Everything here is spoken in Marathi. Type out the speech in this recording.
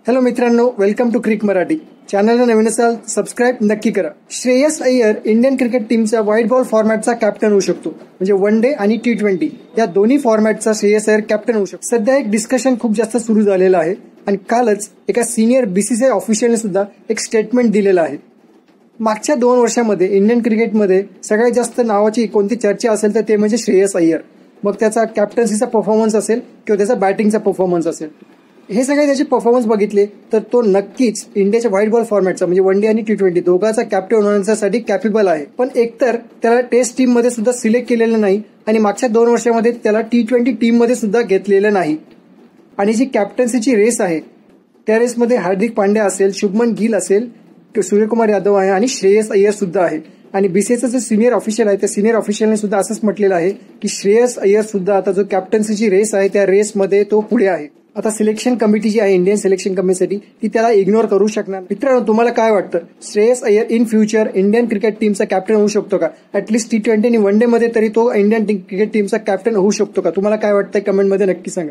हॅलो मित्रांनो, वेलकम टू क्रिक मराठी. चॅनलला नवीन असाल सबस्क्राईब नक्की करा. श्रेयस अय्यर इंडियन क्रिकेट टीमचा व्हाईट बॉल फॉर्मॅटचा कॅप्टन होऊ शकतो. म्हणजे वन डे आणि T20 या दोन्ही फॉर्मॅटचा श्रेयस अय्यर कॅप्टन होऊ शकतो. सध्या एक डिस्कशन खूप जास्त सुरू झालेलं आहे आणि कालच एका सिनियर BCCI ऑफिशियलने सुद्धा एक स्टेटमेंट दिलेलं आहे. मागच्या 2 वर्षांमध्ये इंडियन क्रिकेटमध्ये सगळ्यात जास्त नावाची कोणती चर्चा असेल तर ते म्हणजे श्रेयस अय्यर. मग त्याचा कॅप्टन्सीचा परफॉर्मन्स असेल किंवा त्याचा बॅटिंगचा परफॉर्मन्स असेल, हे सगळे त्याचे परफॉर्मन्स बघितले तर तो नक्कीच इंडियाच्या व्हाईट बॉल फॉर्मॅटचा म्हणजे वन डे आणि T20 दोघांचा कॅप्टन होण्यासाठी कॅपेबल आहे. पण एकतर त्याला टेस्ट टीम मध्ये सुद्धा सिलेक्ट केलेलं नाही आणि मागच्या 2 वर्षांमध्ये त्याला T20 टीम मध्ये सुद्धा घेतलेलं नाही. आणि जी कॅप्टन्सीची रेस आहे त्या रेसमध्ये हार्दिक पांड्या असेल, शुभमन गिल असेल, सूर्यकुमार यादव आहे आणि श्रेयस अय्यर सुद्धा आहे. आणि BCCIचं जे सिनियर ऑफिशियल आहे त्या सिनियर ऑफिशियलने सुद्धा असंच म्हटलेलं आहे की श्रेयस अय्यर सुद्धा आता जो कॅप्टन्सीची रेस आहे त्या रेसमध्ये तो पुढे आहे. आता सिलेक्शन कमिटी जी आहे इंडियन सिलेक्शन कमिटीसाठी ती त्याला इग्नोर करू शकणार. मित्रांनो, तुम्हाला काय वाटतं, Shreyas Iyer in future Indian cricket टीमचा कॅप्टन होऊ शकतो का? ऍटलीस्ट T20 आणि वन डे मध्ये तरी तो इंडियन क्रिकेट टीमचा कॅप्टन होऊ शकतो का? तुम्हाला काय वाटतंय कमेंटमध्ये नक्की सांगा.